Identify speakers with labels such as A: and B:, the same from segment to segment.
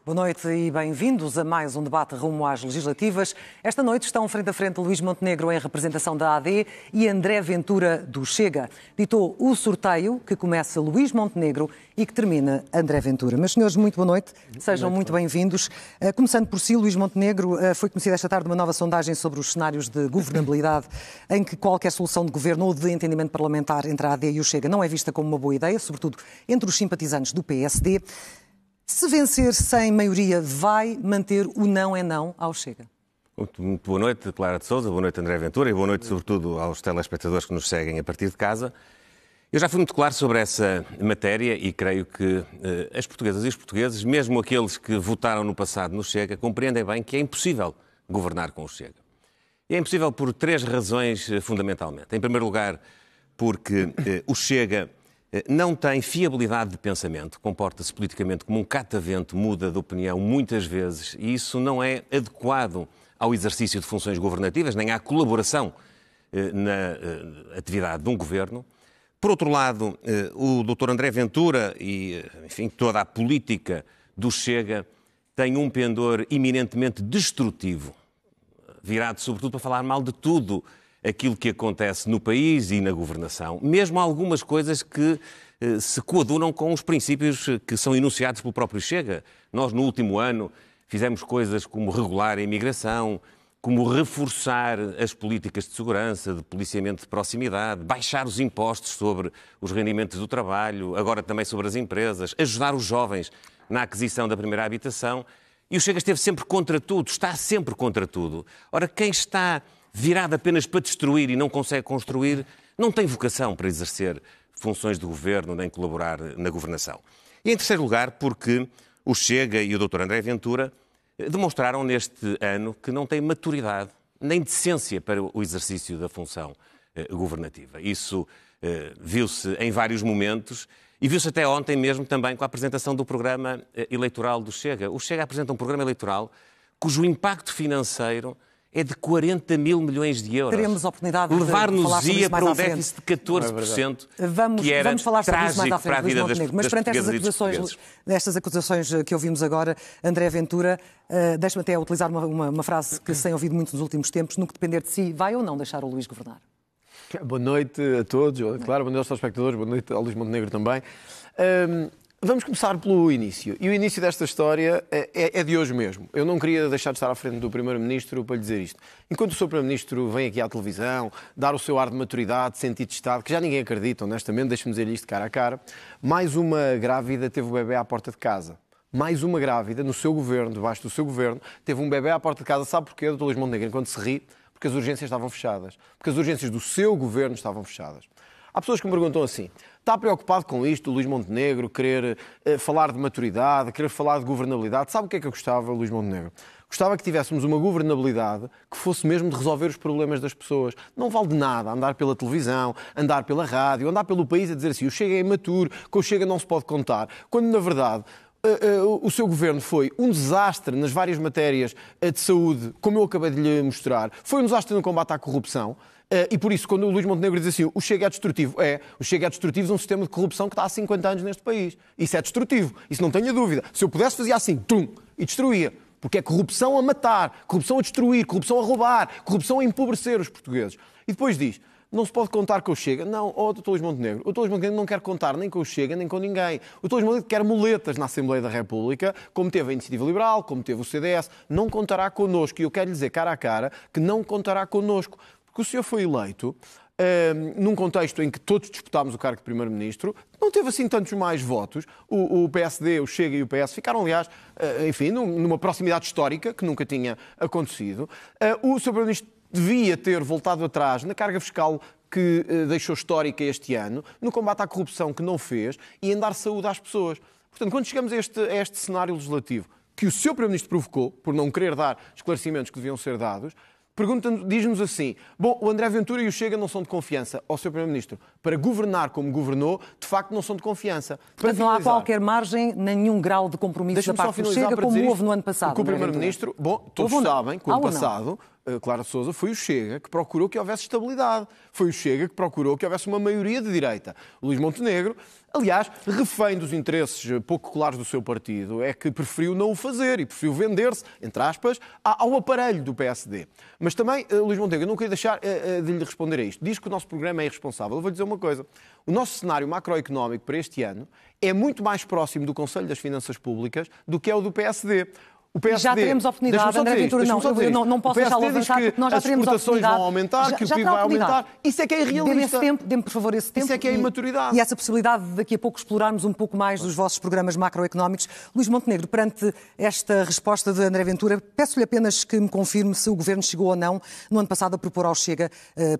A: Boa noite e bem-vindos a mais um debate rumo às legislativas. Esta noite estão frente a frente Luís Montenegro em representação da AD e André Ventura do Chega. Ditou o sorteio que começa Luís Montenegro e que termina André Ventura. Meus senhores, muito boa noite. Sejam muito bem-vindos. Começando por si, Luís Montenegro, foi conhecida esta tarde uma nova sondagem sobre os cenários de governabilidade em que qualquer solução de governo ou de entendimento parlamentar entre a AD e o Chega não é vista como uma boa ideia, sobretudo entre os simpatizantes do PSD. Se vencer sem maioria, vai manter o não é não ao Chega?
B: Muito boa noite, Clara de Sousa, boa noite, André Ventura, e boa noite, sobretudo, aos telespectadores que nos seguem a partir de casa. Eu já fui muito claro sobre essa matéria e creio que as portuguesas e os portugueses, mesmo aqueles que votaram no passado no Chega, compreendem bem que é impossível governar com o Chega. E é impossível por três razões, fundamentalmente. Em primeiro lugar, porque o Chega não tem fiabilidade de pensamento, comporta-se politicamente como um catavento, muda de opinião muitas vezes e isso não é adequado ao exercício de funções governativas, nem à colaboração na atividade de um governo. Por outro lado, o Dr. André Ventura e, enfim, toda a política do Chega tem um pendor eminentemente destrutivo, virado sobretudo para falar mal de tudo aquilo que acontece no país e na governação, mesmo algumas coisas que se coadunam com os princípios que são enunciados pelo próprio Chega. Nós, no último ano, fizemos coisas como regular a imigração, como reforçar as políticas de segurança, de policiamento de proximidade, baixar os impostos sobre os rendimentos do trabalho, agora também sobre as empresas, ajudar os jovens na aquisição da primeira habitação. E o Chega esteve sempre contra tudo, está sempre contra tudo. Ora, quem está virado apenas para destruir e não consegue construir, não tem vocação para exercer funções de governo nem colaborar na governação. E em terceiro lugar, porque o Chega e o Dr. André Ventura demonstraram neste ano que não têm maturidade nem decência para o exercício da função governativa. Isso viu-se em vários momentos e viu-se até ontem mesmo também com a apresentação do programa eleitoral do Chega. O Chega apresenta um programa eleitoral cujo impacto financeiro é de 40 mil milhões de euros.
A: Teremos a oportunidade de
B: levar-nos-ia para um déficit de 14%,
A: que era
B: falar sobre isso mais à frente, para a vida das
A: Mas perante estas acusações que ouvimos agora, André Ventura, deixa-me até utilizar uma frase que se tem ouvido muito nos últimos tempos: no que depender de si, vai ou não deixar o Luís governar?
C: Boa noite a todos, claro, boa noite aos espectadores, boa noite ao Luís Montenegro também. Vamos começar pelo início. E o início desta história é de hoje mesmo. Eu não queria deixar de estar à frente do Primeiro-Ministro para lhe dizer isto. Enquanto o Sr. Primeiro-Ministro vem aqui à televisão, dar o seu ar de maturidade, de sentido de Estado, que já ninguém acredita, honestamente, deixe-me dizer isto cara a cara, mais uma grávida teve o bebê à porta de casa. Mais uma grávida, no seu governo, debaixo do seu governo, teve um bebê à porta de casa. Sabe porquê, Dr. Luís Montenegro? Enquanto se ri, porque as urgências estavam fechadas. Porque as urgências do seu governo estavam fechadas. Há pessoas que me perguntam assim: está preocupado com isto, Luís Montenegro, querer falar de maturidade, querer falar de governabilidade? Sabe o que é que eu gostava, Luís Montenegro? Gostava que tivéssemos uma governabilidade que fosse mesmo de resolver os problemas das pessoas. Não vale de nada andar pela televisão, andar pela rádio, andar pelo país a dizer assim: o Chega é imaturo, com o Chega não se pode contar, quando na verdade o seu governo foi um desastre nas várias matérias de saúde, como eu acabei de lhe mostrar, foi um desastre no combate à corrupção. E por isso, quando o Luís Montenegro diz assim: o Chega é destrutivo, o Chega é destrutivo de um sistema de corrupção que está há 50 anos neste país. Isso é destrutivo, isso não tenha dúvida. Se eu pudesse, fazia assim, e destruía. Porque é corrupção a matar, corrupção a destruir, corrupção a roubar, corrupção a empobrecer os portugueses. E depois diz: não se pode contar com o Chega. Não, Dr. Luís Montenegro. O Dr. Luís Montenegro não quer contar nem com o Chega, nem com ninguém. O Dr. Luís Montenegro quer muletas na Assembleia da República, como teve a Iniciativa Liberal, como teve o CDS. Não contará connosco. E eu quero lhe dizer cara a cara que não contará connosco. Porque o senhor foi eleito num contexto em que todos disputámos o cargo de Primeiro-Ministro, não teve assim tantos mais votos. O PSD, o Chega e o PS ficaram, aliás, enfim, numa proximidade histórica que nunca tinha acontecido. O Sr. Primeiro-Ministro devia ter voltado atrás na carga fiscal que deixou histórica este ano, no combate à corrupção que não fez e em dar saúde às pessoas. Portanto, quando chegamos a este cenário legislativo que o Sr. Primeiro-Ministro provocou, por não querer dar esclarecimentos que deviam ser dados, diz-nos assim: bom, o André Ventura e o Chega não são de confiança. Ao Sr. Primeiro-Ministro, para governar como governou, de facto não são de confiança.
A: Portanto, não há qualquer margem, nenhum grau de compromisso da parte do Chega, como houve no ano passado.
C: O Primeiro-Ministro, bom, todos sabem que o ano passado Clara de Sousa, foi o Chega que procurou que houvesse estabilidade. Foi o Chega que procurou que houvesse uma maioria de direita. O Luís Montenegro, aliás, refém dos interesses pouco claros do seu partido, é que preferiu não o fazer e preferiu vender-se, entre aspas, ao aparelho do PSD. Mas também, Luís Montenegro, eu não queria deixar de lhe responder a isto. Diz que o nosso programa é irresponsável. Eu vou dizer uma coisa. O nosso cenário macroeconómico para este ano é muito mais próximo do Conselho das Finanças Públicas do que é o do PSD. O PSD,
A: já teremos a oportunidade, André Ventura, não posso deixá-lo avançar, porque nós já teremos a oportunidade.
C: As exportações vão aumentar, que o PIB vai aumentar. Isso é que é irrealista.
A: Dê-me, por favor, esse tempo.
C: Isso é que é imaturidade.
A: E essa possibilidade de daqui a pouco explorarmos um pouco mais dos vossos programas macroeconómicos. Luís Montenegro, perante esta resposta de André Ventura, peço-lhe apenas que me confirme se o Governo chegou ou não, no ano passado, a propor ao Chega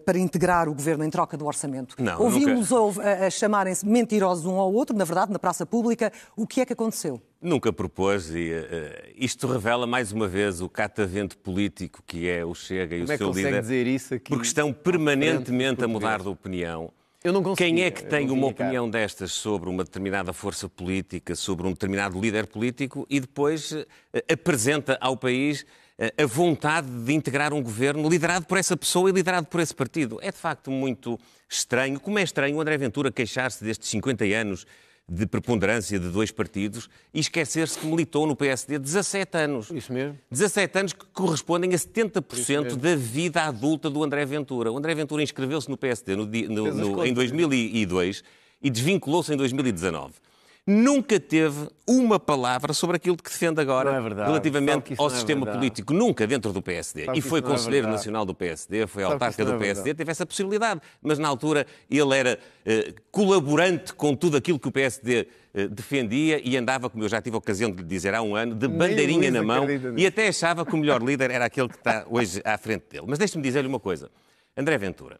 A: para integrar o Governo em troca do orçamento. Ouvimos a chamarem-se mentirosos um ao outro, na verdade, na praça pública. O que é que aconteceu?
B: Nunca propôs e isto revela mais uma vez o catavento político que é o Chega e o seu líder,
C: dizer isso aqui,
B: porque estão permanentemente a mudar de opinião. Quem é que tem uma opinião destas sobre uma determinada força política, sobre um determinado líder político e depois apresenta ao país a vontade de integrar um governo liderado por essa pessoa e liderado por esse partido? É de facto muito estranho. Como é estranho o André Ventura queixar-se destes 50 anos de preponderância de dois partidos e esquecer-se que militou no PSD 17 anos.
C: Isso mesmo.
B: 17 anos que correspondem a 70% da vida adulta do André Ventura. O André Ventura inscreveu-se no PSD em 2002 e desvinculou-se em 2019. Nunca teve uma palavra sobre aquilo que defende agora relativamente ao sistema político. Nunca dentro do PSD. E foi Conselheiro Nacional do PSD, foi autárquica do PSD, teve essa possibilidade. Mas na altura ele era colaborante com tudo aquilo que o PSD defendia e andava, como eu já tive a ocasião de lhe dizer há um ano, de bandeirinha na mão e até achava que o melhor líder era aquele que está hoje à frente dele. Mas deixe-me dizer-lhe uma coisa. André Ventura,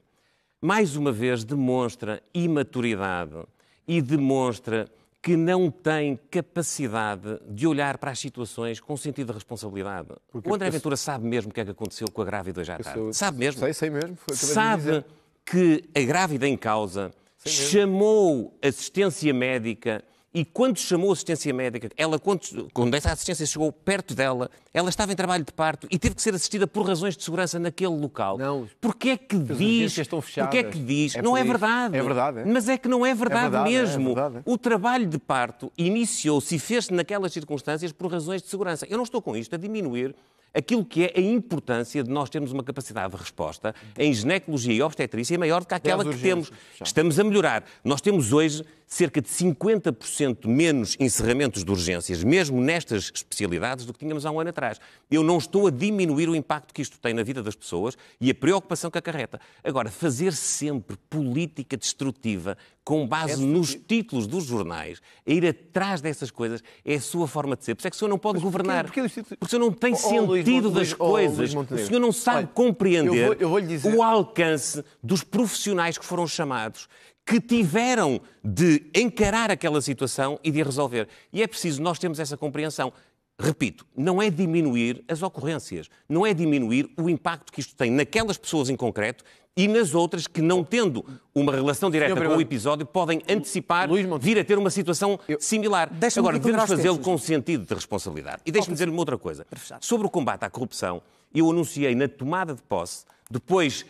B: mais uma vez, demonstra imaturidade e demonstra que não tem capacidade de olhar para as situações com sentido de responsabilidade. O André Ventura sabe mesmo o que é que aconteceu com a grávida hoje à tarde. Sabe mesmo.
C: Sei mesmo.
B: Sabe que a grávida em causa chamou assistência médica e quando chamou assistência médica, ela, quando essa assistência chegou perto dela, ela estava em trabalho de parto e teve que ser assistida por razões de segurança naquele local. Porquê é que diz? Porquê é que diz? Não é verdade.
C: É verdade.
B: Mas é que não é verdade mesmo.
C: É verdade.
B: O trabalho de parto iniciou-se e fez-se naquelas circunstâncias por razões de segurança. Eu não estou com isto a diminuir aquilo que é a importância de nós termos uma capacidade de resposta em ginecologia e obstetrícia maior do que aquela que temos. Estamos a melhorar. Nós temos hoje cerca de 50% menos encerramentos de urgências, mesmo nestas especialidades, do que tínhamos há um ano atrás. Eu não estou a diminuir o impacto que isto tem na vida das pessoas e a preocupação que acarreta. Agora, fazer sempre política destrutiva com base nos títulos dos jornais, a ir atrás dessas coisas, é a sua forma de ser. Por isso é que o senhor não pode governar. Porque o senhor não tem sentido das coisas. O senhor não sabe compreender o alcance dos profissionais que foram chamados, que tiveram de encarar aquela situação e de a resolver. E é preciso nós termos essa compreensão. Repito, não é diminuir as ocorrências, não é diminuir o impacto que isto tem naquelas pessoas em concreto e nas outras que, não tendo uma relação direta com o episódio, podem antecipar vir a ter uma situação similar. Agora, devemos fazê-lo com sentido de responsabilidade. E deixe-me dizer-lhe uma outra coisa. Sobre o combate à corrupção, eu anunciei na tomada de posse, depois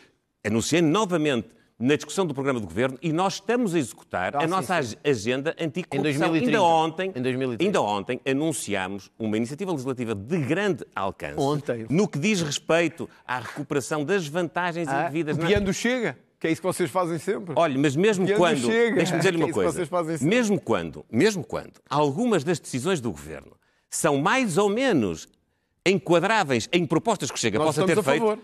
B: anunciei novamente na discussão do programa de governo e nós estamos a executar a nossa agenda anticorrupção. Ainda ontem anunciámos uma iniciativa legislativa de grande alcance no que diz respeito à recuperação das vantagens indevidas.
C: Copiando o Chega, que é isso que vocês fazem sempre.
B: Olha, mas mesmo quando... Deixa-me dizer-lhe uma coisa. Mesmo quando algumas das decisões do governo são mais ou menos enquadráveis em propostas que o Chega possa ter feito...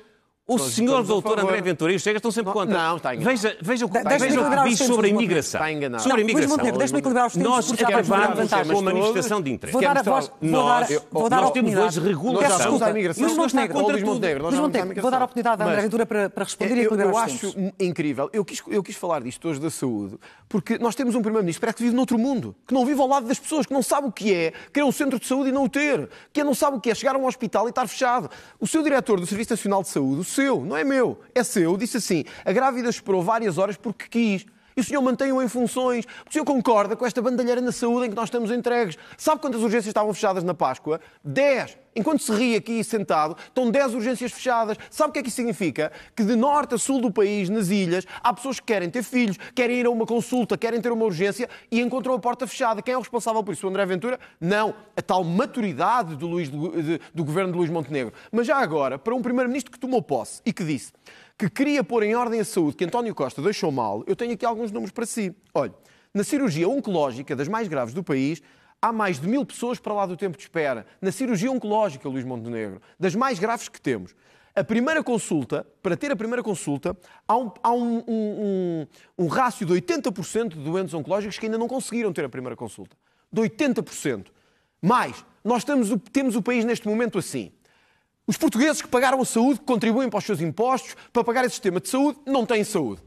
B: O senhor doutor André Ventura e o Chega estão sempre contra.
C: Não, está enganado.
B: Veja o que diz sobre a imigração.
C: Está enganado.
B: Sobre a imigração.
A: Deixa-me equilibrar os tempos.
B: Nós acabamos com a manifestação de interesse. Nós temos hoje regulação.
C: Luís Montenegro,
A: vou dar a oportunidade a André Ventura para responder e equilibrar os tempos.
C: Eu acho incrível. Eu quis falar disto hoje da saúde, porque nós temos um primeiro-ministro que parece que vive noutro mundo, que não vive ao lado das pessoas, que não sabe o que é querer um centro de saúde e não o ter, que não sabe o que é chegar a um hospital e estar fechado. O seu diretor do Serviço Nacional de Saúde, não é meu, é seu, disse assim: a grávida esperou várias horas porque quis. e o senhor mantém-o em funções, porque o senhor concorda com esta bandalheira na saúde em que nós estamos entregues. Sabe quantas urgências estavam fechadas na Páscoa? 10. Enquanto se ri aqui sentado, estão 10 urgências fechadas. Sabe o que é que isso significa? Que de norte a sul do país, nas ilhas, há pessoas que querem ter filhos, querem ir a uma consulta, querem ter uma urgência e encontram a porta fechada. Quem é o responsável por isso? O André Ventura? Não. A tal maturidade do governo de Luís Montenegro. Mas já agora, para um primeiro-ministro que tomou posse e que disse que queria pôr em ordem a saúde que António Costa deixou mal, eu tenho aqui alguns números para si. Olha, na cirurgia oncológica das mais graves do país, há mais de 1000 pessoas para lá do tempo de espera. Na cirurgia oncológica, Luís Montenegro, das mais graves que temos. A primeira consulta, para ter a primeira consulta, há um rácio de 80% de doentes oncológicos que ainda não conseguiram ter a primeira consulta. De 80%. Mais, nós temos o país neste momento assim. Os portugueses que pagaram a saúde, que contribuem para os seus impostos, para pagar esse sistema de saúde, não têm saúde.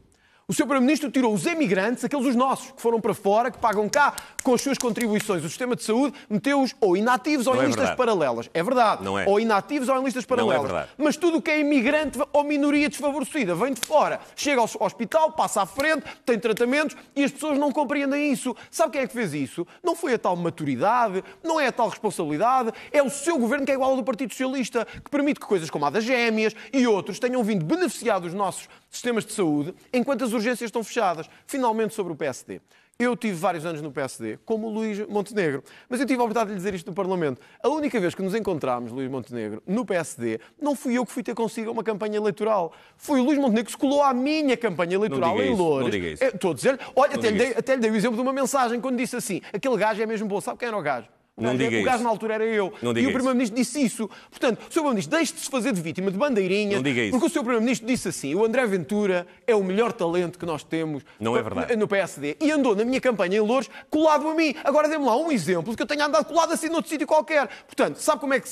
C: O Sr. Primeiro-Ministro tirou os emigrantes, aqueles os nossos, que foram para fora, que pagam cá com as suas contribuições o sistema de saúde, meteu-os ou inativos ou em listas paralelas. É verdade.
B: Não é.
C: Ou inativos ou em listas paralelas.
B: Não é verdade.
C: Mas tudo o que é imigrante ou minoria desfavorecida vem de fora, chega ao hospital, passa à frente, tem tratamentos e as pessoas não compreendem isso. Sabe quem é que fez isso? Não foi a tal maturidade, não é a tal responsabilidade, é o seu governo que é igual ao do Partido Socialista, que permite que coisas como a das gêmeas e outros tenham vindo beneficiar dos nossos sistemas de saúde, enquanto as urgências estão fechadas. Finalmente, sobre o PSD. Eu tive vários anos no PSD, como o Luís Montenegro, mas eu tive a oportunidade de lhe dizer isto no Parlamento. A única vez que nos encontramos, Luís Montenegro, no PSD, não fui eu que fui ter consigo uma campanha eleitoral. Foi o Luís Montenegro que se colou à minha campanha eleitoral em Loures.
B: Não diga isso.
C: Estou a dizer, olha, até lhe dei o exemplo de uma mensagem quando disse assim, aquele gajo é mesmo bom. Sabe quem era o gajo? O gajo na altura era eu. E o Primeiro-Ministro disse isso. Portanto, o Sr. Primeiro-Ministro deixe de se fazer de vítima de bandeirinhas, porque o Sr. Primeiro-Ministro disse assim, o André Ventura é o melhor talento que nós temos no PSD. E andou na minha campanha em Loures colado a mim. Agora dê-me lá um exemplo de que eu tenha andado colado assim noutro sítio qualquer. Portanto, sabe como é que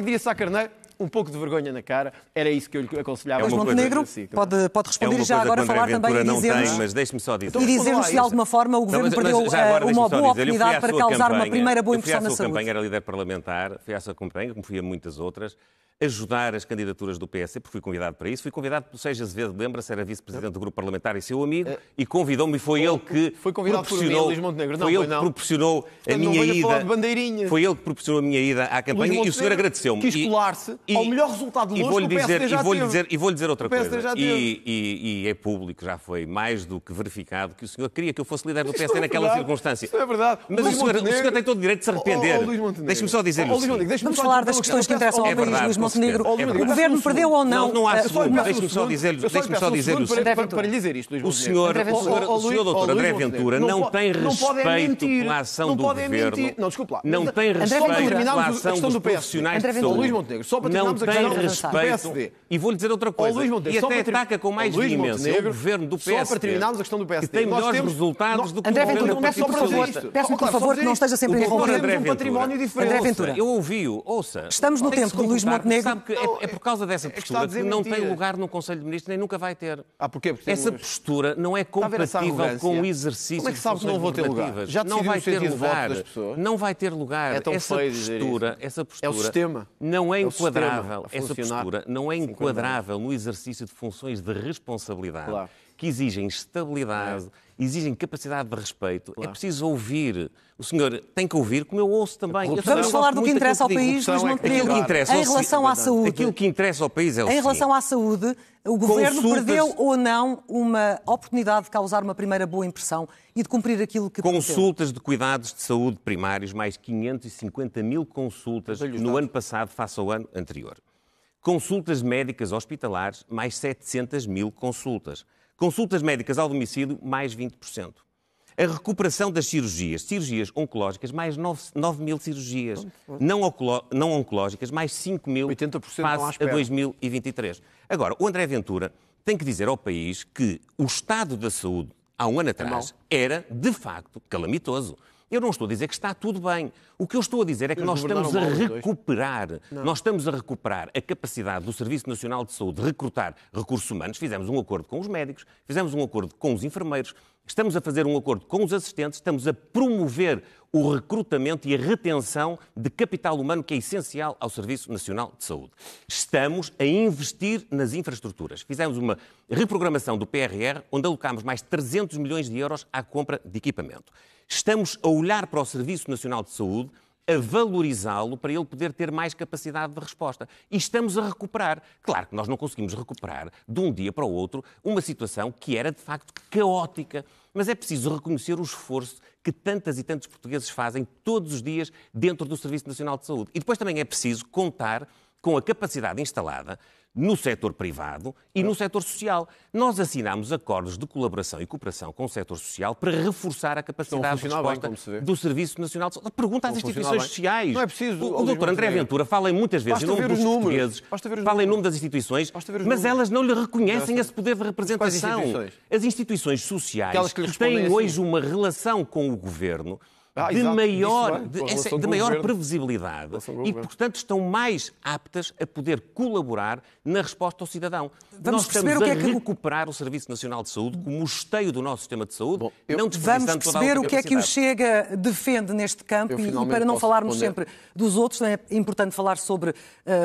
C: diria Sá Carneiro? Um pouco de vergonha na cara, era isso que eu lhe aconselhava.
A: Mas Montenegro pode responder e já agora falar também e dizer-nos...
B: Mas deixe-me só dizer.
A: E dizer-nos se de alguma forma o Governo perdeu uma boa oportunidade para causar uma primeira boa impressão na saúde.
B: Eu fui à sua campanha, era líder parlamentar, fui à sua campanha, como fui a muitas outras, ajudar as candidaturas do PS, porque fui convidado para isso. Fui convidado pelo Seixas Azevedo, lembra-se, era vice-presidente do grupo parlamentar e seu amigo, e convidou-me, e foi ele que proporcionou a minha ida. Foi ele que proporcionou a minha ida à campanha e o senhor agradeceu-me.
C: Quis colar-se ao melhor resultado de Loures que o PSD já teve.
B: E vou-lhe dizer outra coisa. E é público, já foi mais do que verificado, que o senhor queria que eu fosse líder do PSD naquela circunstância.
C: Isso é verdade.
B: Mas o senhor tem todo o direito de se arrepender. Deixe-me só dizer-lhe
A: Vamos falar das questões que interessam ao país, Luís Montenegro. O Governo perdeu ou não?
B: Não há segundo. Deixe-me só dizer-lhe
C: para lhe dizer isto, Luís Montenegro.
B: O senhor doutor André Ventura não tem respeito pela ação do Governo.
C: Não, desculpe lá.
B: Não tem respeito pela ação dos profissionais de saúde.
C: Luís Montenegro, só para
B: não
C: terminarmos a
B: tem
C: questão do PSD.
B: respeito. E vou-lhe dizer outra coisa. E até ataca com mais veemência o Governo do PSD.
C: Só para terminarmos a questão do PSD.
B: Que tem melhores resultados do que o
A: André
B: Governo
A: Ventura,
B: do Partido Socialista.
A: peço-lhe por favor que não esteja sempre a interromper.
C: Um património diferente.
A: André Ventura.
B: Eu ouvi-o, ouça.
A: Estamos no tempo de Luís Montenegro.
B: Sabe que é por causa dessa postura que não tem lugar no Conselho de Ministros, nem nunca vai ter.
C: Porquê?
B: Essa postura não é compatível com o exercício
C: Como é que sabe que não vou ter lugar? Já
B: não vai ter lugar.
C: Das pessoas?
B: Não vai ter lugar.
C: É tão feio dizer isso.
B: Essa postura
C: é o sistema.
B: Não é enquadrável.
C: Essa
B: postura não é enquadrável no exercício de funções de responsabilidade.
C: Claro.
B: Que exigem estabilidade, exigem capacidade de respeito. Claro. É preciso ouvir. O senhor tem que ouvir, como eu ouço também.
A: Vamos falar do que interessa ao país, Luís Montenegro. Em relação à saúde.
B: Aquilo que interessa ao país é o seguinte.
A: Em relação à saúde, o Governo perdeu ou não uma oportunidade de causar uma primeira boa impressão e de cumprir aquilo que prometeu?
B: Consultas de cuidados de saúde primários, mais 550 mil consultas no ano passado face ao ano anterior. Consultas médicas hospitalares, mais 700 mil consultas. Consultas médicas ao domicílio, mais 20%. A recuperação das cirurgias oncológicas, mais 9 mil cirurgias. Não oncológicas, mais 5 mil face a 2023. Agora, o André Ventura tem que dizer ao país que o estado da saúde, há um ano atrás, era, de facto, calamitoso. Eu não estou a dizer que está tudo bem. O que eu estou a dizer é que nós estamos a recuperar a capacidade do Serviço Nacional de Saúde de recrutar recursos humanos. Fizemos um acordo com os médicos, fizemos um acordo com os enfermeiros, estamos a fazer um acordo com os assistentes, estamos a promover o recrutamento e a retenção de capital humano que é essencial ao Serviço Nacional de Saúde. Estamos a investir nas infraestruturas. Fizemos uma reprogramação do PRR, onde alocámos mais 300 milhões de euros à compra de equipamento. Estamos a olhar para o Serviço Nacional de Saúde, a valorizá-lo para ele poder ter mais capacidade de resposta. E estamos a recuperar. Claro que nós não conseguimos recuperar de um dia para o outro uma situação que era, de facto, caótica. Mas é preciso reconhecer o esforço que tantas e tantos portugueses fazem todos os dias dentro do Serviço Nacional de Saúde. E depois também é preciso contar com a capacidade instalada no setor privado e no setor social. Nós assinámos acordos de colaboração e cooperação com o setor social para reforçar a capacidade de resposta do Serviço Nacional de Saúde. Pergunta às instituições sociais.
C: Não é preciso.
B: O doutor André Ventura fala muitas vezes em nome dos portugueses, fala em nome das instituições, mas elas não lhe reconhecem esse poder de representação. As instituições sociais que têm hoje uma relação com o governo de maior previsibilidade e, portanto, estão mais aptas a poder colaborar na resposta ao cidadão. Nós estamos a recuperar o Serviço Nacional de Saúde como o esteio do nosso sistema de saúde, não
A: vamos perceber o que é que o Chega defende neste campo e para não falarmos sempre dos outros, é importante falar sobre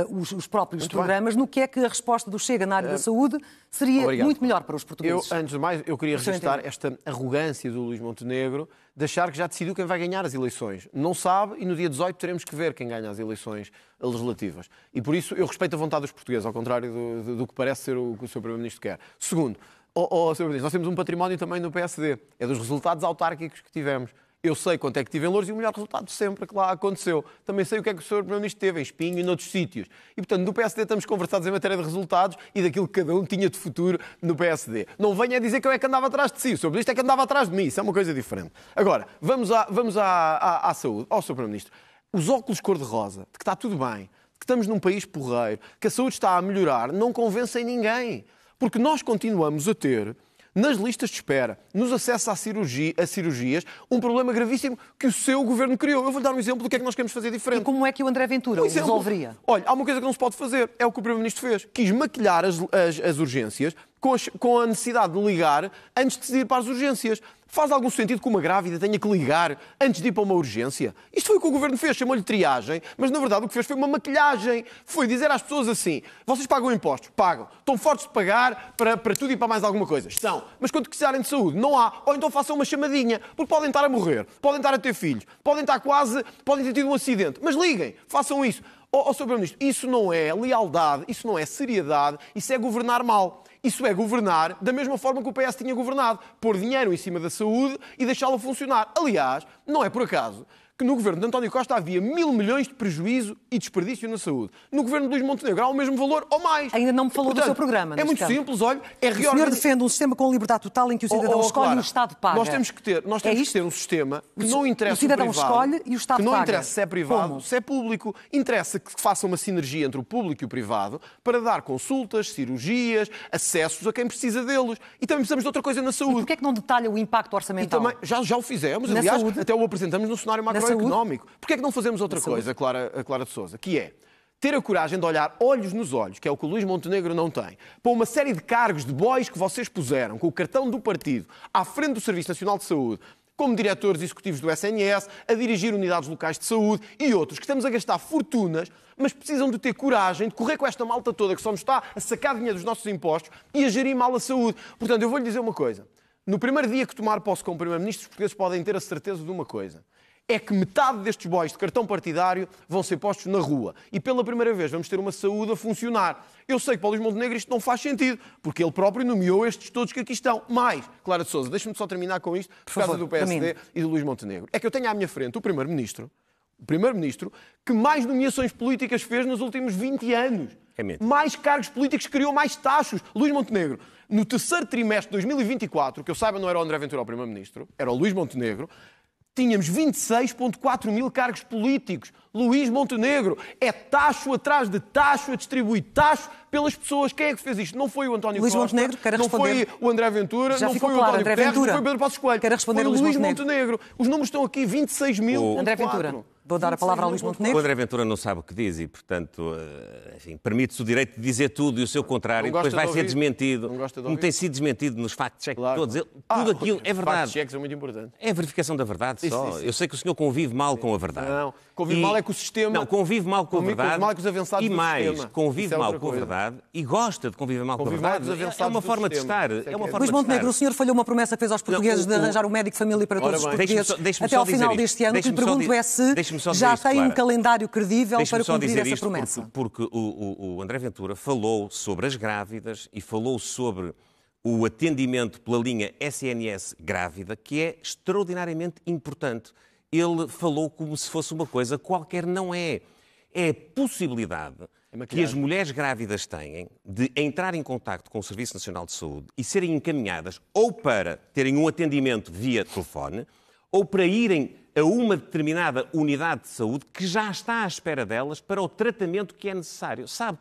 A: os próprios programas, no que é que a resposta do Chega na área da saúde seria muito melhor para os portugueses.
C: Antes de mais, eu queria registrar esta arrogância do Luís Montenegro de achar que já decidiu quem vai ganhar as eleições. Não sabe e no dia 18 teremos que ver quem ganha as eleições legislativas. E por isso eu respeito a vontade dos portugueses, ao contrário do que parece ser o que o Sr. Primeiro-Ministro quer. Segundo, Sr. Primeiro-Ministro, nós temos um património também no PSD. É dos resultados autárquicos que tivemos. Eu sei quanto é que tive em Loures e o melhor resultado sempre que lá aconteceu. Também sei o que é que o Sr. Primeiro-Ministro teve em Espinho e noutros sítios. E, portanto, no PSD estamos conversados em matéria de resultados e daquilo que cada um tinha de futuro no PSD. Não venha a dizer que eu é que andava atrás de si. O Sr. Primeiro-Ministro é que andava atrás de mim. Isso é uma coisa diferente. Agora, vamos à saúde. Ao Sr. Primeiro-Ministro. Os óculos cor-de-rosa, de que está tudo bem, de que estamos num país porreiro, que a saúde está a melhorar, não convencem ninguém. Porque nós continuamos a ter, nas listas de espera, nos acessos a cirurgias, um problema gravíssimo que o seu governo criou. Eu vou-lhe dar um exemplo do que é que nós queremos fazer diferente.
A: E como é que o André Ventura resolveria?
C: Olha, há uma coisa que não se pode fazer. É o que o Primeiro-Ministro fez. Quis maquilhar as urgências com a necessidade de ligar antes de ir para as urgências. Faz algum sentido que uma grávida tenha que ligar antes de ir para uma urgência? Isto foi o que o Governo fez, chamou-lhe triagem, mas na verdade o que fez foi uma maquilhagem. Foi dizer às pessoas assim, vocês pagam impostos? Pagam. Estão fortes de pagar para tudo e para mais alguma coisa? Estão. Mas quando precisarem de saúde, não há. Ou então façam uma chamadinha, porque podem estar a morrer, podem estar a ter filhos, podem ter tido um acidente. Mas liguem, façam isso. Sr. Primeiro-Ministro, isso não é lealdade, isso não é seriedade, isso é governar mal. Isso é governar da mesma forma que o PS tinha governado. Pôr dinheiro em cima da saúde e deixá-la funcionar. Aliás, não é por acaso que no governo de António Costa havia 1.000 milhões de prejuízo e desperdício na saúde. No governo de Luís Montenegro há o mesmo valor ou mais.
A: Ainda não me falou do seu programa.
C: É muito simples, olha, é reorganizar.
A: O senhor defende um sistema com liberdade total em que o cidadão escolhe e o Estado paga.
C: Nós temos que ter um sistema que não interessa
A: o cidadão escolhe e o Estado paga.
C: Que não interessa se é privado, se é público. Interessa que faça uma sinergia entre o público e o privado para dar consultas, cirurgias, acessos a quem precisa deles. E também precisamos de outra coisa na saúde.
A: E porquê é que não detalha o impacto orçamental?
C: E também, já o fizemos, aliás, até o apresentamos no cenário macroeconómico. Porquê é que não fazemos outra coisa, Clara de Sousa, que é ter a coragem de olhar olhos nos olhos, que é o que o Luís Montenegro não tem, para uma série de cargos de bois que vocês puseram com o cartão do partido à frente do Serviço Nacional de Saúde, como diretores executivos do SNS, a dirigir unidades locais de saúde e outros, que estamos a gastar fortunas, mas precisam de ter coragem de correr com esta malta toda que só nos está a sacar dinheiro dos nossos impostos e a gerir mal a saúde. Portanto, eu vou-lhe dizer uma coisa. No primeiro dia que tomar posse como Primeiro-Ministro, os portugueses podem ter a certeza de uma coisa. É que metade destes bois de cartão partidário vão ser postos na rua. E pela primeira vez vamos ter uma saúde a funcionar. Eu sei que para o Luís Montenegro isto não faz sentido, porque ele próprio nomeou estes todos que aqui estão. Mas, Clara de Sousa, deixa-me só terminar com isto, por causa do PSD e do Luís Montenegro. É que eu tenho à minha frente o Primeiro-Ministro que mais nomeações políticas fez nos últimos 20 anos. Mais cargos políticos, criou mais taxos. Luís Montenegro, no terceiro trimestre de 2024, que eu saiba não era o André Ventura o Primeiro-Ministro, era o Luís Montenegro, tínhamos 26,4 mil cargos políticos. Luís Montenegro é taxo atrás de taxo, a distribuir taxo pelas pessoas. Quem é que fez isto? Não foi o António
A: Luís
C: Costa,
A: Montenegro, quer responder?
C: Não foi o André Ventura,
A: já
C: não foi
A: claro,
C: o António
A: André
C: Guterres,
A: Ventura.
C: não foi o Pedro Passos Coelho.
A: Quer responder
C: foi o
A: Luís
C: Montenegro. Os números estão aqui, 26 mil.
A: André Ventura. Vou dar a palavra ao Luís Montenegro.
B: O André Ventura não sabe o que diz e, portanto, enfim, permite-se o direito de dizer tudo e o seu contrário, depois vai ser desmentido. Como tem sido desmentido nos fact-checks todos. Tudo aquilo é verdade.
C: Fact-checks é muito importante.
B: É a verificação da verdade só. Eu sei que o senhor convive mal com a verdade.
C: Não, convive mal é com o sistema.
B: Não, convive mal com a verdade.
C: Convive mal com os avançados
B: e
C: do
B: mais,
C: sistema.
B: convive mal com a verdade e gosta de conviver mal com a verdade. É uma forma de estar.
A: Luís Montenegro, o senhor falhou uma promessa que fez aos portugueses de arranjar um médico de família para todos os portugueses até ao final deste ano. O que lhe pergunto é se já tem um calendário credível para cumprir essa promessa.
B: Porque o André Ventura falou sobre as grávidas e falou sobre o atendimento pela linha SNS grávida, que é extraordinariamente importante. Ele falou como se fosse uma coisa qualquer, não é. É a possibilidade que as mulheres grávidas têm de entrar em contacto com o Serviço Nacional de Saúde e serem encaminhadas ou para terem um atendimento via telefone ou para irem a uma determinada unidade de saúde que já está à espera delas para o tratamento que é necessário. Sabe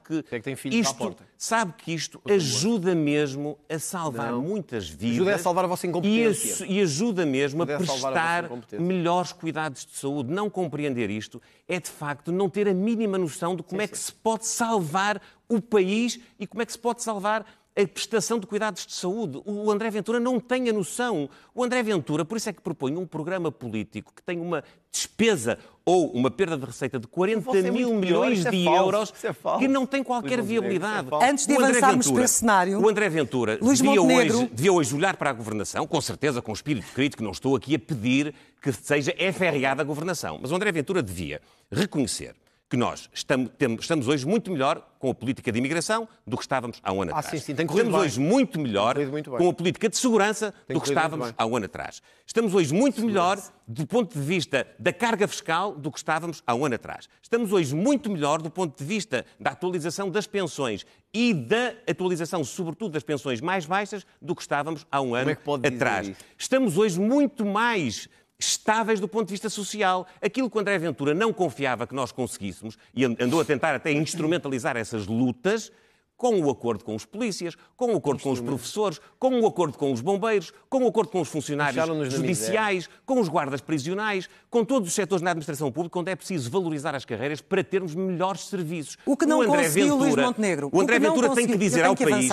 B: que isto ajuda mesmo a salvar muitas vidas.
C: Ajuda a salvar a vossa incompetência.
B: E ajuda mesmo a prestar melhores cuidados de saúde. Não compreender isto é, de facto, não ter a mínima noção de como é que se pode salvar o país e como é que se pode salvar a prestação de cuidados de saúde. O André Ventura não tem a noção. O André Ventura, por isso é que propõe um programa político que tem uma despesa ou uma perda de receita de 40 mil milhões de euros que não tem qualquer viabilidade.
A: Antes de avançarmos para esse cenário,
B: o André Ventura devia hoje olhar para a governação, com certeza com espírito crítico, não estou aqui a pedir que seja eferiada a governação, mas o André Ventura devia reconhecer que nós estamos hoje muito melhor com a política de imigração do que estávamos há um ano atrás. Estamos hoje muito melhor com a política de segurança do que estávamos há um ano atrás. Estamos hoje muito melhor do ponto de vista da carga fiscal do que estávamos há um ano atrás. Estamos hoje muito melhor do ponto de vista da atualização das pensões e da atualização, sobretudo, das pensões mais baixas do que estávamos há um ano atrás. Estamos hoje muito mais estáveis do ponto de vista social. Aquilo que o André Ventura não confiava que nós conseguíssemos, e andou a tentar até instrumentalizar essas lutas, com o acordo com os polícias, com o acordo com os professores, com o acordo com os bombeiros, com o acordo com os funcionários judiciais, com os guardas prisionais, com todos os setores na administração pública, onde é preciso valorizar as carreiras para termos melhores serviços.
A: O que não conseguiu, Luís Montenegro.
B: O André Ventura tem que dizer ao país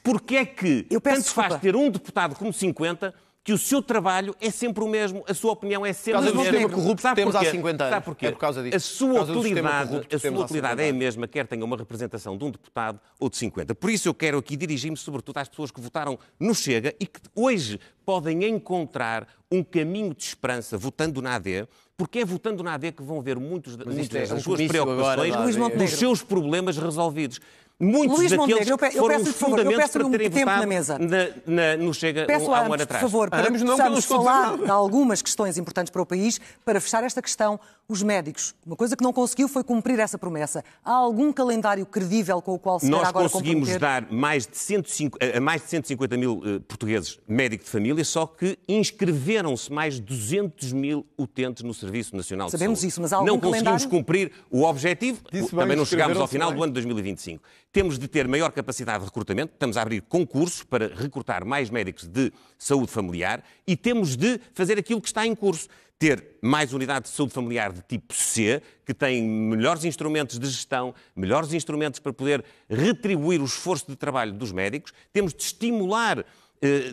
B: porque é que tanto faz ter um deputado como 50, que o seu trabalho é sempre o mesmo, a sua opinião é sempre a mesma.
C: Sistema corrupto que temos há 50 anos.
B: Sabe porquê?
C: É por causa disso.
B: A sua utilidade é a mesma, quer tenha uma representação de um deputado ou de 50. Por isso eu quero aqui dirigir-me sobretudo às pessoas que votaram no Chega e que hoje podem encontrar um caminho de esperança votando na AD, porque é votando na AD que vão ver muitas das suas preocupações, dos seus problemas resolvidos. Muitos
A: Luís
B: daqueles
A: Montenegro,
B: foram os fundamentos para terem votado
A: na mesa.
B: No Chega
A: Peço
B: há um ano atrás.
A: por favor, para possamos falar de algumas questões importantes para o país, para fechar esta questão, os médicos. Uma coisa que não conseguiu foi cumprir essa promessa. Há algum calendário credível com o qual se quer agora comprometer?
B: Nós conseguimos dar mais de 150 mil portugueses médicos de família, só que inscreveram-se mais de 200 mil utentes no Serviço Nacional de Saúde.
A: Sabemos isso, mas há algum
B: não conseguimos
A: calendário?
B: Cumprir o objetivo, também não chegámos ao final do ano de 2025. Temos de ter maior capacidade de recrutamento, estamos a abrir concursos para recrutar mais médicos de saúde familiar e temos de fazer aquilo que está em curso. Ter mais unidades de saúde familiar de tipo C, que têm melhores instrumentos de gestão, melhores instrumentos para poder retribuir o esforço de trabalho dos médicos. Temos de estimular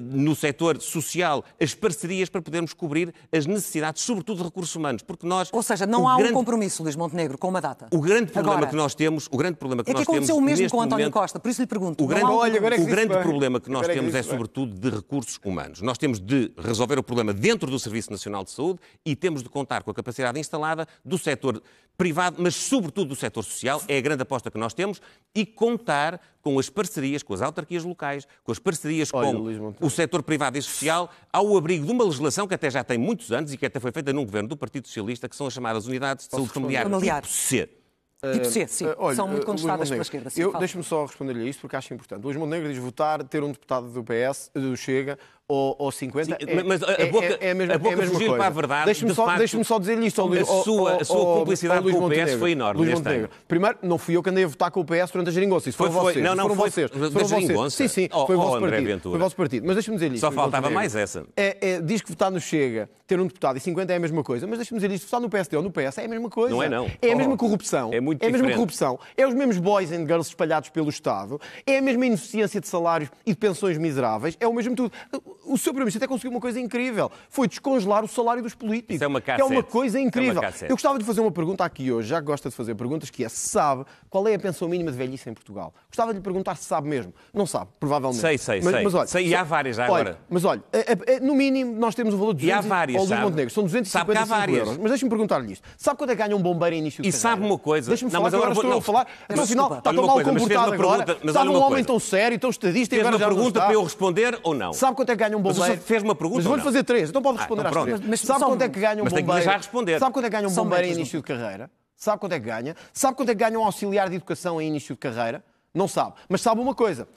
B: no setor social as parcerias para podermos cobrir as necessidades, sobretudo de recursos humanos, porque nós...
A: Ou seja, não há um compromisso, Luís Montenegro, com uma data.
B: O grande problema que nós temos... É
A: que aconteceu o mesmo com António Costa, por isso lhe pergunto.
B: O grande problema que nós temos é, sobretudo, de recursos humanos. Nós temos de resolver o problema dentro do Serviço Nacional de Saúde e temos de contar com a capacidade instalada do setor privado, mas, sobretudo, do setor social. É a grande aposta que nós temos e contar com as parcerias, com as autarquias locais, com as parcerias com o setor privado e social, ao abrigo de uma legislação que até já tem muitos anos e que até foi feita num governo do Partido Socialista, que são as chamadas unidades de saúde familiar tipo C.
A: Tipo C, sim. São muito contestadas pela esquerda.
C: Deixe-me só responder-lhe a isto, porque acho importante. Luís Montenegro diz votar, ter um deputado do PS, do Chega, ou 50,
B: mas a boca fugir para a verdade,
C: Deixe-me só dizer isto ao Luís
B: a sua cumplicidade com o PS foi enorme
C: neste ano. Primeiro, não fui eu que andei a votar com o PS durante a geringonça. Isso foram vocês.
B: Não,
C: foram vocês. Sim, foi o vosso partido. Mas deixe-me dizer isto.
B: Só faltava mais essa.
C: Diz que votar no Chega, ter um deputado e 50 é a mesma coisa, mas deixe-me dizer isto, votar no PSD ou no PS é a mesma coisa.
B: Não é, não.
C: É a mesma corrupção.
B: É muito
C: a mesma
B: diferente.
C: corrupção. É os mesmos boys and girls espalhados pelo Estado. É a mesma ineficiência de salários e de pensões miseráveis. É o mesmo tudo. O seu Primeiro-Ministro até conseguiu uma coisa incrível. Foi descongelar o salário dos políticos.
B: Isso é uma
C: que é uma coisa incrível.
B: É uma
C: Eu gostava de fazer uma pergunta aqui hoje, já que gosta de fazer perguntas, que é se sabe qual é a pensão mínima de velhice em Portugal. Gostava de lhe perguntar se sabe mesmo. Não sabe, provavelmente.
B: Sei.
C: Mas olha,
B: e há várias já agora.
C: Mas olha, no mínimo nós temos o valor de 200
B: e há várias,
C: ao Luís Montenegro. São 255 euros. Mas deixe-me perguntar-lhe isto. Sabe quanto é que ganha um bombeiro em início de carreira?
B: E sabe uma coisa.
C: Deixe-me falar, agora estou a falar. No final, está tão mal comportado agora. Estava um homem tão sério, tão estadista e agora já não está.
B: Fez uma pergunta para eu responder ou não?
C: Sabe quanto é que ganha um bombeiro?
B: Mas fez uma pergunta.
C: Mas vou-lhe fazer 3, então pode responder às 3.
A: Mas
C: sabe quanto é que ganha um bombeiro?
B: Mas tem que já responder.
C: Sabe quanto é que ganha um bombeiro em início de carreira? Sabe quanto é que ganha? Sabe quanto é que ganha um auxiliar de educação em início de carreira? Não sabe. Mas sabe uma coisa.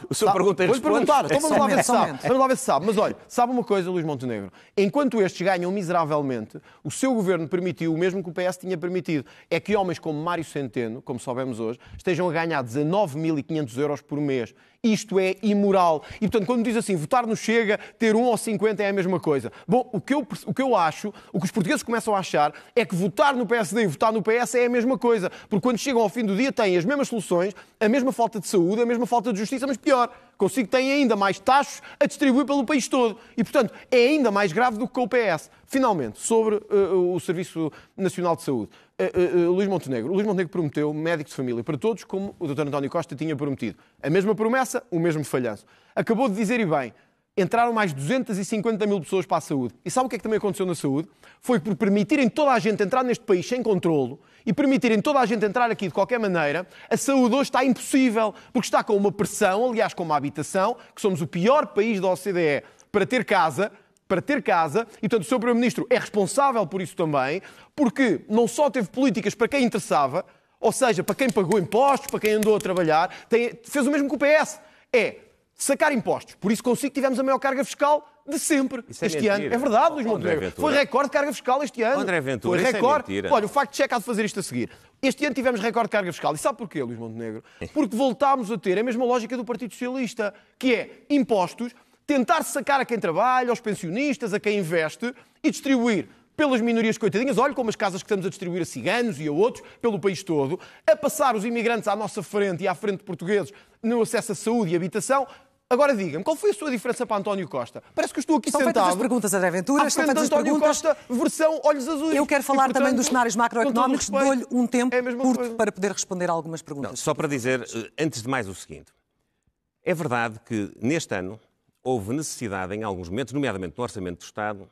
B: O senhor pergunta e
C: responde. Vou-lhe perguntar. Então vamos lá ver se sabe.
A: Vamos
C: lá ver se sabe. Mas olha, sabe uma coisa, Luís Montenegro? Enquanto estes ganham miseravelmente, o seu governo permitiu o mesmo que o PS tinha permitido. É que homens como Mário Centeno, como soubemos hoje, estejam a ganhar 19.500 euros por mês. Isto é imoral. E, portanto, quando diz assim, votar no Chega, ter 1 ou 50 é a mesma coisa. Bom, o que eu acho, o que os portugueses começam a achar, é que votar no PSD e votar no PS é a mesma coisa. Porque quando chegam ao fim do dia têm as mesmas soluções, a mesma falta de saúde, a mesma falta de justiça, mas pior, consigo têm ainda mais taxos a distribuir pelo país todo. E, portanto, é ainda mais grave do que com o PS. Finalmente, sobre o Serviço Nacional de Saúde. Luís Montenegro prometeu médicos de família para todos, como o Dr. António Costa tinha prometido. A mesma promessa, o mesmo falhanço. Acabou de dizer, e bem, entraram mais 250 mil pessoas para a saúde. E sabe o que é que também aconteceu na saúde? Foi por permitirem toda a gente entrar neste país sem controlo e permitirem toda a gente entrar aqui de qualquer maneira, a saúde hoje está impossível, porque está com uma pressão, aliás, com uma habitação, que somos o pior país da OCDE para ter casa, e, portanto, o Sr. Primeiro-Ministro é responsável por isso também, porque não só teve políticas para quem interessava, ou seja, para quem pagou impostos, para quem andou a trabalhar, fez o mesmo que o PS. Sacar impostos. Por isso consigo que tivemos a maior carga fiscal de sempre este ano. É verdade, Luís Montenegro. Foi recorde de carga fiscal este ano.
B: André Ventura,
C: foi recorde.
B: Isso é mentira.
C: Olha, o facto de Checa há de fazer isto a seguir. Este ano tivemos recorde de carga fiscal. E sabe porquê, Luís Montenegro? Porque voltámos a ter a mesma lógica do Partido Socialista, que é impostos, tentar sacar a quem trabalha, aos pensionistas, a quem investe e distribuir pelas minorias coitadinhas, olha como as casas que estamos a distribuir a ciganos e a outros, pelo país todo, a passar os imigrantes à nossa frente e à frente de portugueses no acesso à saúde e habitação. Agora diga-me, qual foi a sua diferença para António Costa? Parece que eu estou aqui sentado...
A: São feitas as perguntas, André Ventura.
C: Estão feitas as António Costa, versão olhos azuis.
A: Eu quero falar também dos cenários macroeconómicos. Dou-lhe um tempo curto para poder responder a algumas perguntas.
B: Não, só para dizer, antes de mais, o seguinte. É verdade que, neste ano, houve necessidade, em alguns momentos, nomeadamente no Orçamento do Estado,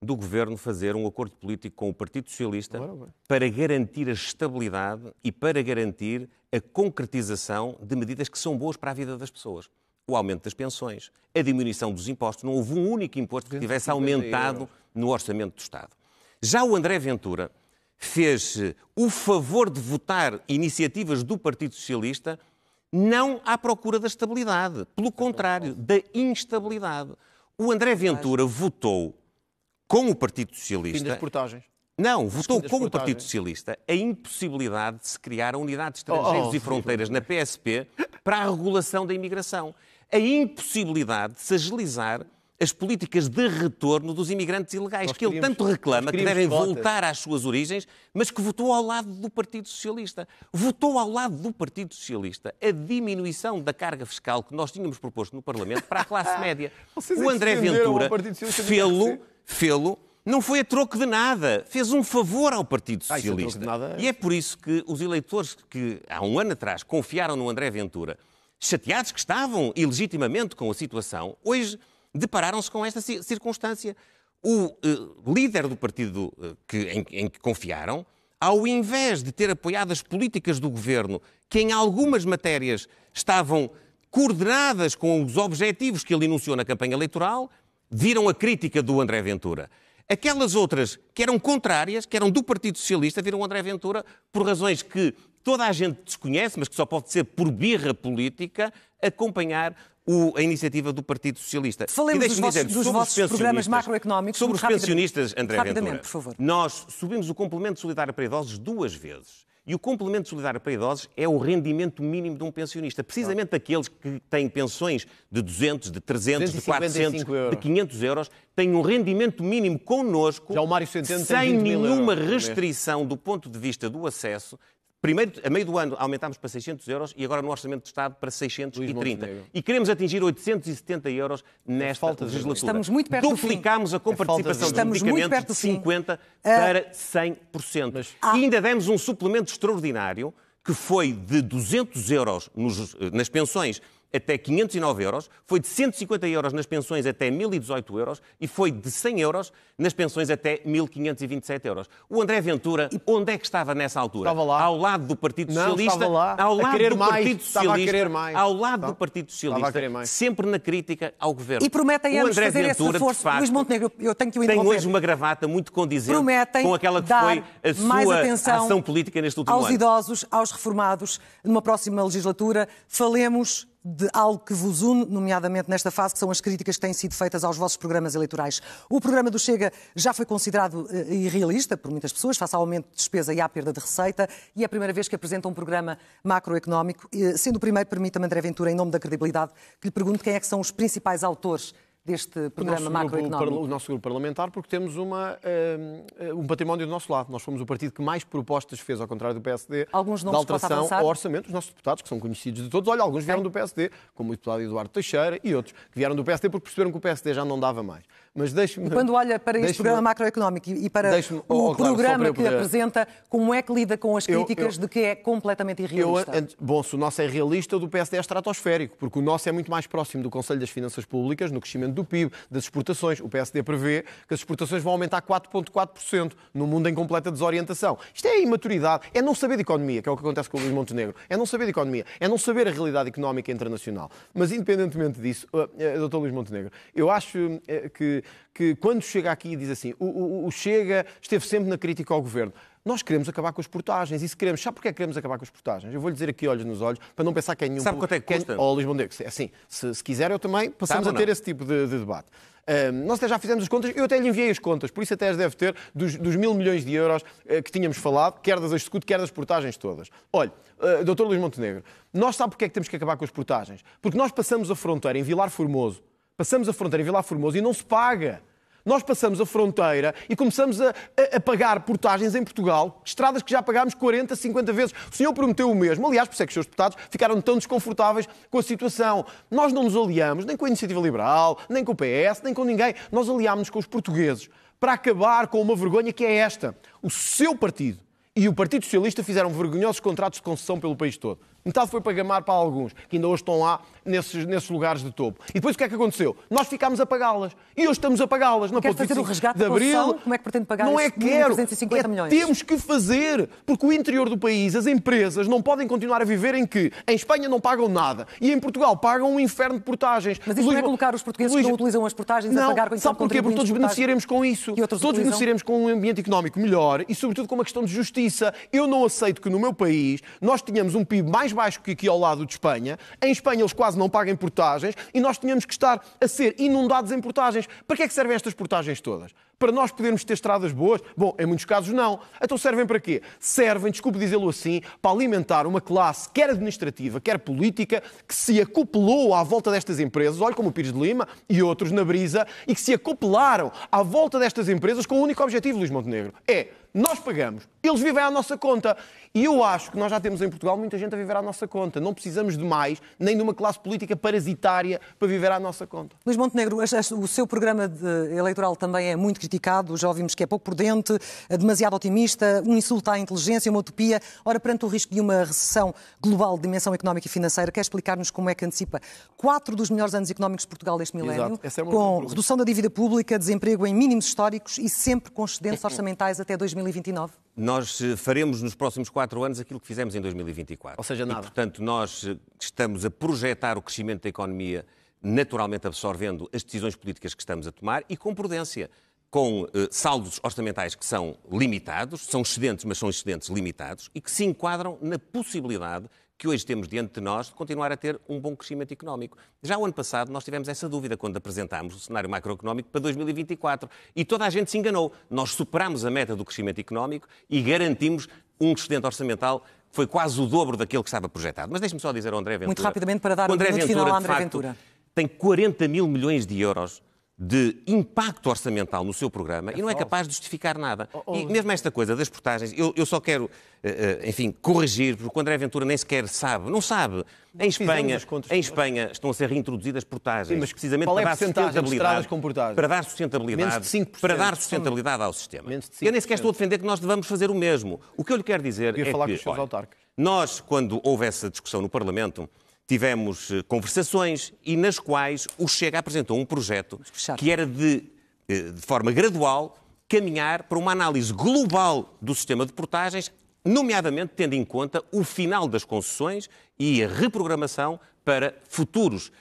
B: do Governo fazer um acordo político com o Partido Socialista para garantir a estabilidade e para garantir a concretização de medidas que são boas para a vida das pessoas. O aumento das pensões, a diminuição dos impostos. Não houve um único imposto que tivesse aumentado no Orçamento do Estado. Já o André Ventura fez o favor de votar iniciativas do Partido Socialista não à procura da estabilidade, pelo contrário, da instabilidade. O André Ventura votou com o Partido Socialista...
C: Fim das portagens.
B: Não, votou com o Partido Socialista a impossibilidade de se criar a unidade de estrangeiros e fronteiras na PSP para a regulação da imigração. A impossibilidade de se agilizar as políticas de retorno dos imigrantes ilegais, que ele tanto reclama, que devem voltar às suas origens, mas que votou ao lado do Partido Socialista. Votou ao lado do Partido Socialista a diminuição da carga fiscal que nós tínhamos proposto no Parlamento para a classe média. O André Ventura fê-lo, não foi a troco de nada, fez um favor ao Partido Socialista. E é por isso que os eleitores que há um ano atrás confiaram no André Ventura, chateados que estavam ilegitimamente com a situação, hoje... depararam-se com esta circunstância. O líder do partido em que confiaram, ao invés de ter apoiado as políticas do governo, que em algumas matérias estavam coordenadas com os objetivos que ele enunciou na campanha eleitoral, viram a crítica do André Ventura. Aquelas outras que eram contrárias, que eram do Partido Socialista, viram o André Ventura por razões que toda a gente desconhece, mas que só pode ser por birra política, acompanhar a iniciativa do Partido Socialista.
A: Falemos dos vossos programas macroeconómicos.
B: Sobre os pensionistas, André Ventura,
A: por favor.
B: Nós subimos o complemento solidário para idosos 2 vezes. E o complemento solidário para idosos é o rendimento mínimo de um pensionista. Precisamente aqueles que têm pensões de 200, de 300, de 400, de 500 euros, têm um rendimento mínimo connosco, sem nenhuma restrição do ponto de vista do acesso. Primeiro, a meio do ano, aumentámos para 600 euros e agora no Orçamento de Estado para 630. E queremos atingir 870 euros nesta legislatura.
A: Estamos muito perto do fim.
B: Duplicámos a comparticipação dos medicamentos de 50% para 100%. E ainda demos um suplemento extraordinário que foi de 200 euros nas pensões até 509 euros, foi de 150 euros nas pensões até 1.018 euros e foi de 100 euros nas pensões até 1.527 euros. O André Ventura, onde é que estava nessa altura?
C: Estava lá.
B: Ao lado do Partido Socialista,
C: estava lá.
B: ao lado do Partido Socialista,
C: ao
B: lado do Partido Socialista, sempre na crítica ao governo.
A: E prometem ambos fazer esse reforço. Luís Montenegro, eu tenho que o interromper.
B: Tem hoje uma gravata muito condizente com aquela que foi a sua ação política neste último ano.
A: Aos idosos, aos reformados, numa próxima legislatura, falemos de algo que vos une, nomeadamente nesta fase, que são as críticas que têm sido feitas aos vossos programas eleitorais. O programa do Chega já foi considerado irrealista por muitas pessoas, face ao aumento de despesa e à perda de receita, e é a primeira vez que apresenta um programa macroeconómico. Sendo o primeiro, permita-me, André Ventura, em nome da credibilidade, que lhe pergunte quem é que são os principais autores deste programa macroeconómico.
C: O nosso grupo parlamentar, porque temos um património do nosso lado. Nós fomos o partido que mais propostas fez, ao contrário do PSD,
A: alguns nomes
C: de alteração ao orçamento. Os nossos deputados, que são conhecidos de todos, olha, alguns vieram do PSD, como o deputado Eduardo Teixeira e outros, que vieram do PSD porque perceberam que o PSD já não dava mais. Mas deixe-me...
A: Quando olha para este programa macroeconómico e para o programa que apresenta, como é que lida com as críticas de que é completamente irrealista?
C: Bom, se o nosso é realista, o do PSD é estratosférico, porque o nosso é muito mais próximo do Conselho das Finanças Públicas, no crescimento do PIB, das exportações. O PSD prevê que as exportações vão aumentar 4,4% num mundo em completa desorientação. Isto é imaturidade, é não saber de economia, que é o que acontece com o Luís Montenegro. É não saber de economia, é não saber a realidade económica internacional. Mas, independentemente disso, Dr. Luís Montenegro, eu acho que quando chega aqui e diz assim, o Chega esteve sempre na crítica ao governo. Nós queremos acabar com as portagens. E se queremos, sabe porquê é que queremos acabar com as portagens? Eu vou-lhe dizer aqui olhos nos olhos, para não pensar que é nenhum...
B: Sabe quanto é que custa?
C: Luís Montenegro, assim, se quiser eu também passamos a ter esse tipo de debate. Nós até já fizemos as contas, eu até lhe enviei as contas, por isso até as deve ter, dos 1.000 milhões de euros que tínhamos falado, quer das executo, quer das portagens todas. Olha, Dr. Luís Montenegro, nós sabe porquê é que temos que acabar com as portagens? Porque nós passamos a fronteira em Vilar Formoso, e não se paga. Nós passamos a fronteira e começamos a pagar portagens em Portugal, estradas que já pagámos 40, 50 vezes. O senhor prometeu o mesmo. Aliás, por isso é que os seus deputados ficaram tão desconfortáveis com a situação. Nós não nos aliamos nem com a Iniciativa Liberal, nem com o PS, nem com ninguém. Nós aliámos-nos com os portugueses para acabar com uma vergonha que é esta. O seu partido e o Partido Socialista fizeram vergonhosos contratos de concessão pelo país todo. Metade foi para gamar para alguns, que ainda hoje estão lá nesses lugares de topo. E depois o que é que aconteceu? Nós ficámos a pagá-las. E hoje estamos a pagá-las.
A: Quer fazer o resgate de abril? Como é que pretende pagar
C: não
A: esses 350 milhões?
C: Temos que fazer. Porque o interior do país, as empresas, não podem continuar a viver em que em Espanha não pagam nada e em Portugal pagam um inferno de portagens.
A: Mas isso não é colocar os portugueses que não utilizam as portagens a pagar com
C: sabe porquê? Porque todos beneficiaremos com isso. Todos beneficiaremos com um ambiente económico melhor e, sobretudo, com uma questão de justiça. Eu não aceito que no meu país nós tenhamos um PIB mais baixo que aqui ao lado de Espanha. Em Espanha eles quase não pagam portagens e nós tínhamos que estar a ser inundados em portagens. Para que é que servem estas portagens todas? Para nós podermos ter estradas boas? Bom, em muitos casos não. Então servem para quê? Servem, desculpe dizê-lo assim, para alimentar uma classe, quer administrativa, quer política, que se acoplou à volta destas empresas, olha como o Pires de Lima e outros na Brisa, e que se acoplaram à volta destas empresas com o único objetivo, Luís Montenegro, nós pagamos, eles vivem à nossa conta. E eu acho que nós já temos em Portugal muita gente a viver à nossa conta. Não precisamos de mais, nem de uma classe política parasitária para viver à nossa conta.
A: Luís Montenegro, o seu programa eleitoral também é muito criticado. Já ouvimos que é pouco prudente, demasiado otimista, um insulto à inteligência, uma utopia. Ora, perante o risco de uma recessão global de dimensão económica e financeira, quer explicar-nos como é que antecipa 4 dos melhores anos económicos de Portugal deste milénio, com redução da dívida pública, desemprego em mínimos históricos e sempre com excedentes orçamentais até 2029?
B: Nós faremos nos próximos 4 anos aquilo que fizemos em 2024.
C: Ou seja, nada.
B: E, portanto, nós estamos a projetar o crescimento da economia, naturalmente absorvendo as decisões políticas que estamos a tomar e com prudência, com saldos orçamentais que são limitados, são excedentes, mas são excedentes limitados e que se enquadram na possibilidade que hoje temos diante de nós de continuar a ter um bom crescimento económico. Já o ano passado nós tivemos essa dúvida quando apresentámos o cenário macroeconómico para 2024 e toda a gente se enganou. Nós superámos a meta do crescimento económico e garantimos um excedente orçamental que foi quase o dobro daquele que estava projetado. Mas deixe-me só dizer ao André Ventura...
A: Muito rapidamente para dar um minuto final ao André Ventura.
B: Tem 40 mil milhões de euros de impacto orçamental no seu programa e não é capaz de justificar nada. E mesmo esta coisa das portagens, eu só quero, enfim, corrigir, porque o André Ventura nem sequer sabe, não sabe. Em Espanha estão a ser reintroduzidas portagens,
C: mas
B: precisamente
C: qual é
B: para
C: a percentagem de estradas com portagem?
B: Para dar sustentabilidade ao sistema. Eu nem sequer estou a defender que nós devamos fazer o mesmo. O que eu lhe quero dizer é que, olha, nós, quando houve essa discussão no Parlamento, tivemos conversações e nas quais o Chega apresentou um projeto que era de forma gradual, caminhar para uma análise global do sistema de portagens, nomeadamente tendo em conta o final das concessões e a reprogramação para futuros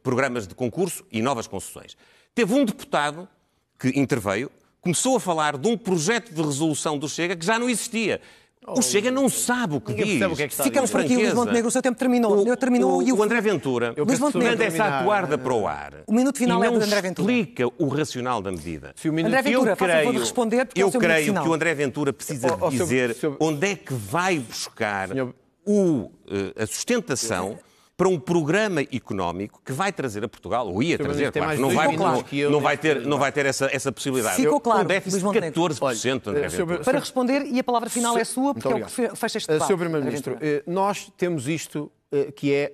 B: programas de concurso e novas concessões. Teve um deputado que interveio, começou a falar de um projeto de resolução do Chega que já não existia. O Chega não sabe o que diz.
A: Ficamos por aqui, Luís Montenegro, o seu tempo terminou.
B: O André Ventura manda essa atuarda para o ar.
A: O minuto final é do André Ventura.
B: Explica o racional da medida.
A: André Ventura, faça favor de responder, porque é o seu minuto final.
B: Eu creio que o André Ventura precisa dizer onde é que vai buscar a sustentação para um programa económico que vai trazer a Portugal, ou ia trazer, claro, não vai ter essa possibilidade.
A: Ficou claro,
B: um déficit de 14%, André Ventura.
A: Para responder, e a palavra final é sua, porque é o que fecha este debate.
C: Sr. Primeiro-Ministro, nós temos isto,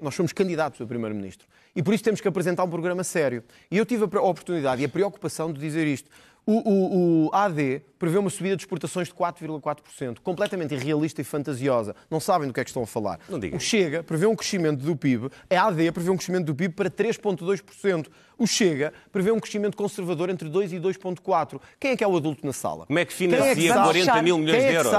C: nós somos candidatos a Primeiro-Ministro, e por isso temos que apresentar um programa sério. E eu tive a oportunidade e a preocupação de dizer isto. O AD prevê uma subida de exportações de 4,4%, completamente irrealista e fantasiosa. Não sabem do que é que estão a falar. O Chega prevê um crescimento do PIB, a AD prevê um crescimento do PIB para 3,2%. O Chega prevê um crescimento conservador entre 2% e 2,4%. Quem é que é o adulto na sala?
B: Como é que financia 40 mil milhões de euros?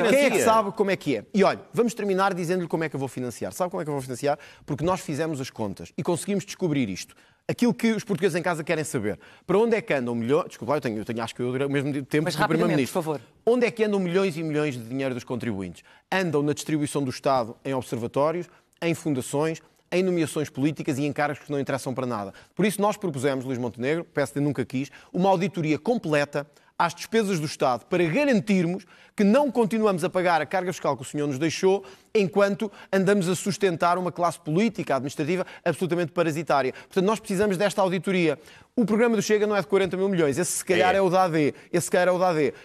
C: Quem é que sabe como é que é? E olha, vamos terminar dizendo-lhe como é que eu vou financiar. Sabe como é que eu vou financiar? Porque nós fizemos as contas e conseguimos descobrir isto. Aquilo que os portugueses em casa querem saber. Para onde é que andam milhões... Desculpa, eu tenho acho que eu o mesmo tempo
A: que
C: o Primeiro-Ministro.
A: Por favor.
C: Onde é que andam milhões e milhões de dinheiro dos contribuintes? Andam na distribuição do Estado em observatórios, em fundações, em nomeações políticas e em cargos que não interessam para nada. Por isso nós propusemos, Luís Montenegro, PSD nunca quis, uma auditoria completa às despesas do Estado para garantirmos que não continuamos a pagar a carga fiscal que o senhor nos deixou enquanto andamos a sustentar uma classe política, administrativa, absolutamente parasitária. Portanto, nós precisamos desta auditoria. O programa do Chega não é de 40 mil milhões, esse se calhar é o da AD.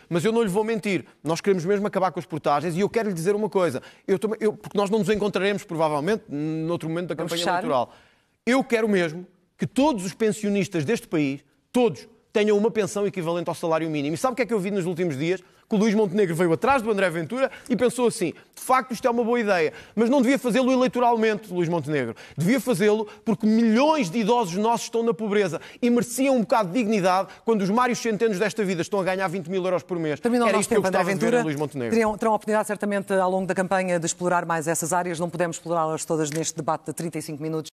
C: Mas eu não lhe vou mentir, nós queremos mesmo acabar com as portagens e eu quero lhe dizer uma coisa, porque nós não nos encontraremos, provavelmente, noutro momento da campanha eleitoral. Eu quero mesmo que todos os pensionistas deste país, todos, tenham uma pensão equivalente ao salário mínimo. E sabe o que é que eu vi nos últimos dias? Que o Luís Montenegro veio atrás do André Ventura e pensou assim, de facto isto é uma boa ideia, mas não devia fazê-lo eleitoralmente, Luís Montenegro. Devia fazê-lo porque milhões de idosos nossos estão na pobreza e mereciam um bocado de dignidade quando os Mários Centenos desta vida estão a ganhar 20 mil euros por mês.
A: Terminou
C: Era
A: o
C: isto que eu
A: André
C: gostava de ver
A: Ventura.
C: em Luís Montenegro.
A: Terão a oportunidade, certamente, ao longo da campanha, de explorar mais essas áreas. Não podemos explorá-las todas neste debate de 35 minutos.